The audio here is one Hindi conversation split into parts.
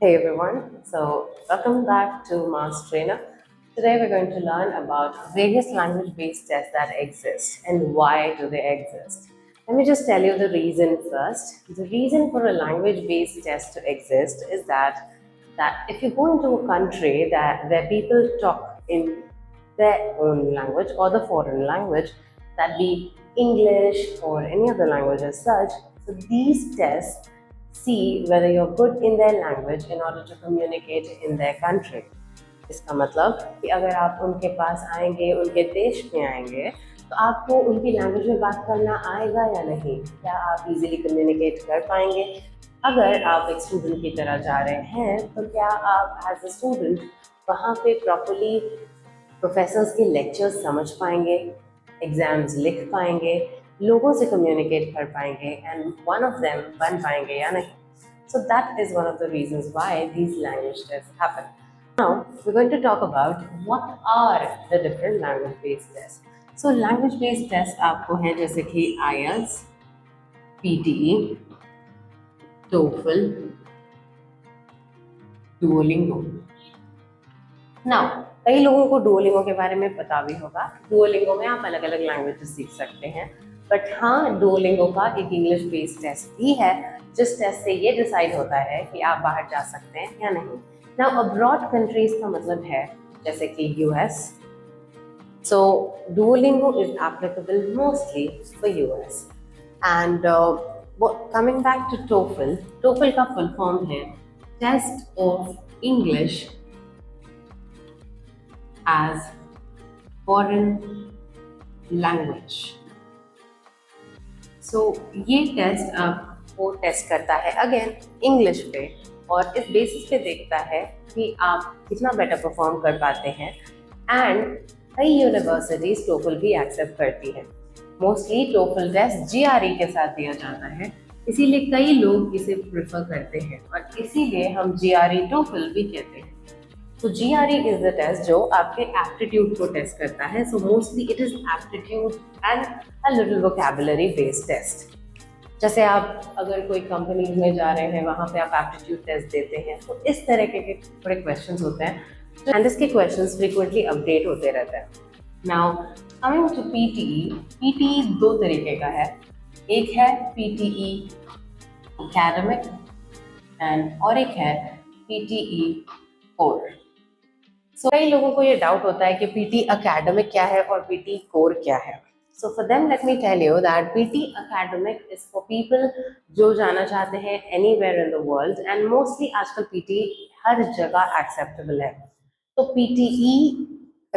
Hey everyone, so welcome back to Mars Trainer. Today we're going to learn about various language-based tests that exist and why do they exist. Let me just tell you the reason first. The reason for a language-based test to exist is that if you go into a country where people talk in their own language or the foreign language, that be English or any other language as such, so these tests see whether you're good in their language in order to communicate in their country. इसका मतलब कि अगर आप उनके पास आएंगे, उनके देश में आएंगे, तो आपको उनकी लैंग्वेज में बात करना आएगा या नहीं, क्या आप इजीली कम्युनिकेट कर पाएंगे। अगर आप एक स्टूडेंट की तरह जा रहे हैं तो क्या आप एज अ स्टूडेंट वहाँ पे प्रॉपरली प्रोफेसर्स के लेक्चर्स समझ पाएंगे, एग्जाम्स लिख पाएंगे, लोगों से कम्युनिकेट कर पाएंगे एंड वन ऑफ देम बन पाएंगे या नहीं। So that is one of the reasons why these language tests happen. Now we're going to talk about what are the different language-based tests. So language-based tests आपको हैं जैसे कि IELTS, PTE, TOEFL, Duolingo. Now कई लोगों को डुओलिंगो के बारे में पता भी होगा। डुओलिंगो में आप अलग अलग लैंग्वेजेस सीख सकते हैं, बट हाँ, डुओलिंगो का एक इंग्लिश बेस्ड टेस्ट भी है जिस टेस्ट से ये डिसाइड होता है कि आप बाहर जा सकते हैं या नहीं। नाउ अब्रॉड कंट्रीज का मतलब है जैसे कि US, so Duolingo is applicable mostly for US. And coming back to TOEFL, TOEFL का फुल फॉर्म है test of English as foreign language. So ये टेस्ट आपको टेस्ट करता है अगेन इंग्लिश पे और इस बेसिस पे देखता है कि आप कितना बेटर परफॉर्म कर पाते हैं। एंड कई यूनिवर्सिटीज टोफल भी एक्सेप्ट करती है। मोस्टली टोफल टेस्ट जीआरई के साथ दिया जाता है, इसीलिए कई लोग इसे प्रेफर करते हैं और इसीलिए हम जीआरई टोफल भी कहते हैं। तो GRE इज द टेस्ट जो आपके एप्टीट्यूड को टेस्ट करता है। So mostly it is aptitude and a little vocabulary based test. जैसे आप अगर कोई कंपनी में जा रहे हैं, वहाँ पे आप एप्टीट्यूड टेस्ट देते हैं, तो इस तरह के थोड़े क्वेश्चंस होते हैं एंड इसके क्वेश्चंस फ्रीक्वेंटली अपडेट होते रहते हैं। नाउ कमिंग टू PTE दो तरीके का है। एक है PTE एकेडमिक एंड और एक है PTE कोर। So, कई लोगों को ये डाउट होता है कि PT academic क्या है और PT core क्या है। So for them let me tell you that PT academic is for people जो जाना चाहते हैं anywhere in the world and mostly आजकल PT हर जगह acceptable है। तो PTE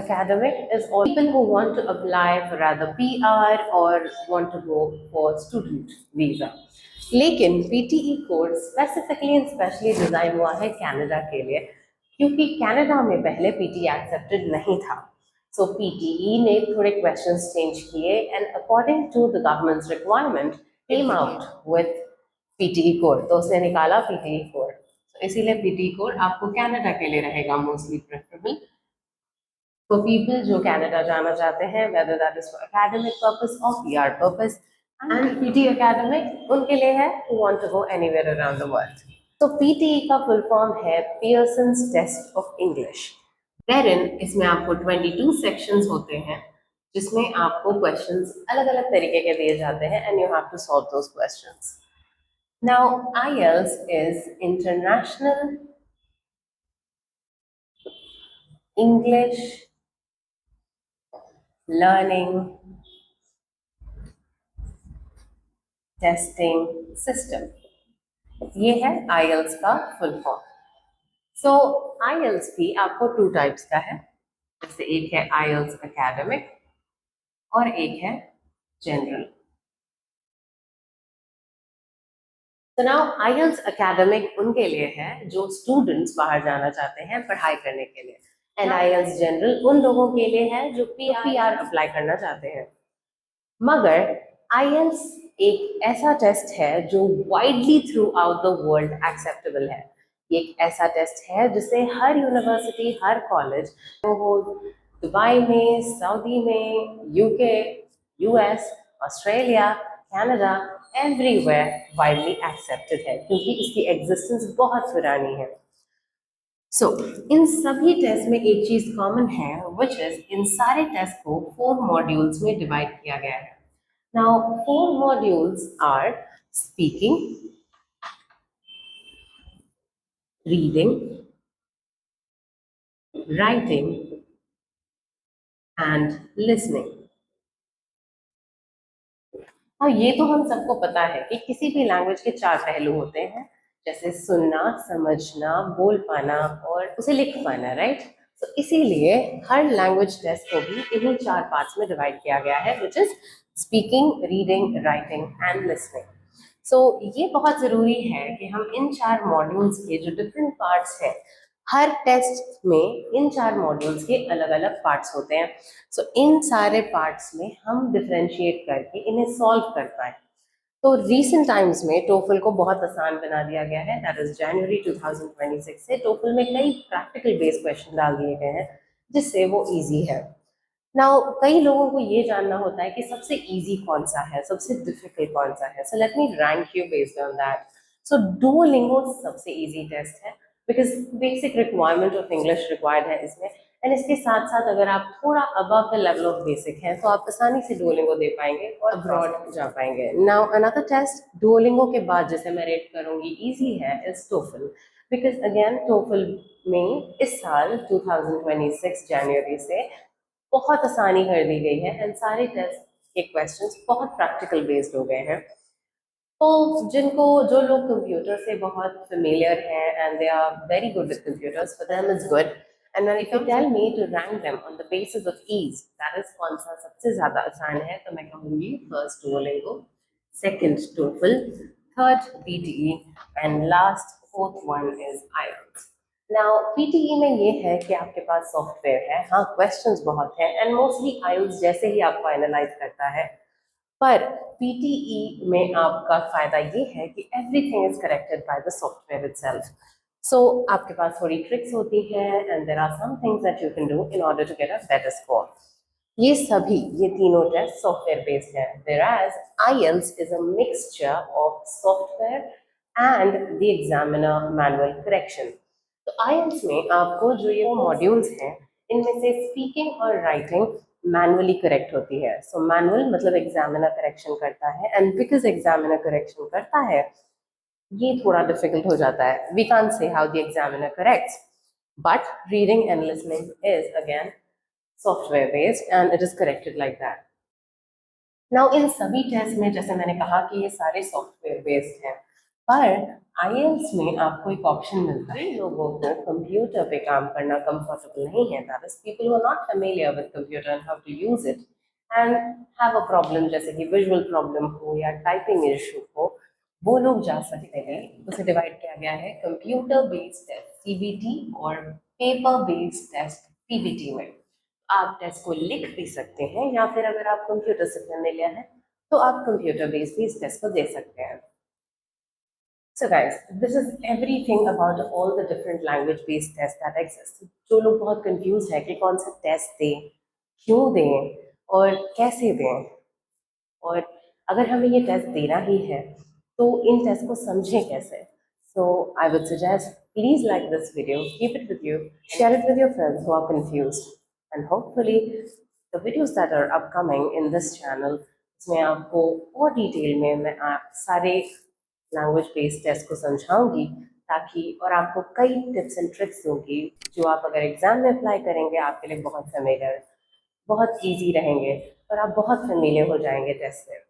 academic is all people who want to apply for either PR or want to go for student visa। लेकिन PTE core specifically and specially design हुआ है कनाडा के लिए, क्योंकि कनाडा में पहले PT एक्सेप्टेड नहीं था। सो PTE ने थोड़े क्वेश्चंस चेंज किए and according to the government's requirement came out with PTE core, तो उसने निकाला PTE कोर। तो इसीलिए PTE कोर आपको कनाडा के लिए रहेगा मोस्टली प्रेफरेबल फॉर पीपल जो कनाडा जाना चाहते हैं, whether that is for academic purpose और PR purpose. And PT academic उनके लिए है who want to go anywhere around the world। तो PTE का फुल फॉर्म है पियर्सन्स टेस्ट ऑफ इंग्लिश, वेरिन इसमें आपको 22 सेक्शंस होते हैं जिसमें आपको क्वेश्चंस अलग अलग तरीके के दिए जाते हैं and you have to solve those questions. Now IELTS is international English learning testing system, ये है IELTS का फुल फॉर्म। सो IELTS भी आपको 2 टाइप्स का है, जैसे एक है IELTS एकेडमिक और एक है जनरल। तो नाउ IELTS एकेडमिक उनके लिए है जो स्टूडेंट्स बाहर जाना चाहते हैं पढ़ाई करने के लिए, एंड IELTS जनरल उन लोगों के लिए है जो PR अप्लाई करना चाहते हैं। मगर IELTS एक ऐसा टेस्ट है जो widely through out the world acceptable है। एक ऐसा टेस्ट है जिसे हर यूनिवर्सिटी, हर कॉलेज, वो दुबई में, सऊदी में, UK, US, Australia, Canada, everywhere widely accepted है क्योंकि इसकी एग्जिस्टेंस बहुत पुरानी है। सो इन सभी टेस्ट में एक चीज कॉमन है, विच इज इन सारे टेस्ट को 4 मॉड्यूल्स में डिवाइड किया गया है. Now 4 modules are speaking, reading, writing and listening. हाँ, ये तो हम सबको पता है कि किसी भी लैंग्वेज के 4 पहलू होते हैं, जैसे सुनना, समझना, बोल पाना और उसे लिख पाना, राइट. तो इसीलिए हर लैंग्वेज टेस्ट को भी इन्हीं 4 पार्ट्स में डिवाइड किया गया है, which is speaking, reading, writing and listening. So ये बहुत ज़रूरी है कि हम इन 4 मॉड्यूल्स के जो डिफरेंट पार्ट्स हैं, हर टेस्ट में इन 4 मॉड्यूल्स के अलग अलग पार्ट्स होते हैं. सो इन सारे पार्ट्स में हम डिफ्रेंशिएट करके इन्हें सॉल्व कर पाए. तो रीसेंट टाइम्स में टोफल को बहुत आसान बना दिया गया है. दैट इज जनवरी 2026 से टोफल में कई प्रैक्टिकल बेस्ड क्वेश्चन डाल दिए गए हैं, जिससे वो इजी है. नाउ कई लोगों को ये जानना होता है कि सबसे इजी कौन सा है, सबसे डिफिकल्ट कौन सा है. So let me rank you based on that. So Duolingo सबसे इजी टेस्ट है, because basic requirement of English required है इसमें. एंड इसके साथ साथ अगर आप थोड़ा above the level of basic हैं तो आप आसानी से डुओलिंगो दे पाएंगे और अब्रॉड जा पाएंगे. नाउ अनदर टेस्ट डुओलिंगो के बाद जिसे मैं रेट करूंगी इजी है is TOEFL, because again TOEFL में इस साल 2026 जनवरी से बहुत आसानी कर दी गई है एंड सारे टेस्ट के क्वेश्चंस बहुत प्रैक्टिकल बेस्ड हो गए हैं. तो जो लोग कंप्यूटर से बहुत फेमिलियर हैं and they are very good with computers, for them it's good. And if you tell me to rank them on the basis of ease, that is कौन सा सबसे ज्यादा आसान है, तो मैं कहूँगी first Duolingo, second TOEFL, third PTE and last fourth one is IELTS. Now PTE में ये है कि आपके पास सॉफ्टवेयर है, हाँ क्वेश्चंस बहुत हैं एंड मोस्टली आईएलटीएस जैसे ही आपको एनालाइज करता है. पर पीटीई में आपका फायदा ये है कि everything is corrected by the software itself. So आपके पास थोड़ी ट्रिक्स होती हैं and there are some things that you can do in order to get a better score. ये तीनों टेस्ट सॉफ्टवेयर बेस्ड हैं, whereas IELTS is a mixture of software and the examiner manual correction. तो IELTS में आपको जो ये मॉड्यूल्स हैं, इनमें से स्पीकिंग और राइटिंग मैनुअली करेक्ट होती है. सो मैनुअल मतलब एग्जामिनर करेक्शन करता है, एंड बिकॉज एग्जामिनर करेक्शन करता है ये थोड़ा डिफिकल्ट हो जाता है. We can't say how the examiner corrects, but reading and listening is again software based and it is corrected like that. Now इन सभी टेस्ट में जैसे मैंने कहा कि ये सारे सॉफ्टवेयर बेस्ड हैं, पर आईएल्स में आपको एक ऑप्शन मिलता है. लोगों को कंप्यूटर पे काम करना कंफर्टेबल नहीं है, that is people who are not familiar with computer and how to use it and have a problem, जैसे कि विजुअल प्रॉब्लम हो या टाइपिंग इशू हो, वो लोग जा सकते हैं. उसे डिवाइड किया गया है कंप्यूटर बेस्ड टेस्ट सीबीटी और पेपर बेस्ड टेस्ट पीबीटी में. आप टेस्ट को लिख भी सकते हैं या फिर अगर आप कंप्यूटर से फेमिलियर हैं तो आप कंप्यूटर बेस्ड भी इस टेस्ट को दे सकते हैं. So guys, this is everything about all the different language-based tests that exist. जो लोग बहुत confused है कि कौन सा टेस्ट दें, क्यों दें और कैसे दें, और अगर हमें ये टेस्ट देना ही है तो इन टेस्ट को समझें कैसे. So I would suggest please like this video, keep it with you, share it with your friends who are confused, and hopefully the videos that are upcoming in this channel, इसमें आपको और डिटेल में मैं आप सारे लैंग्वेज बेस्ड टेस्ट को समझाऊंगी, ताकि और आपको कई टिप्स एंड ट्रिक्स दूंगी जो आप अगर एग्जाम में अप्लाई करेंगे आपके लिए बहुत फेमिलियर, बहुत इजी रहेंगे और आप बहुत फेमिलियर हो जाएंगे टेस्ट से.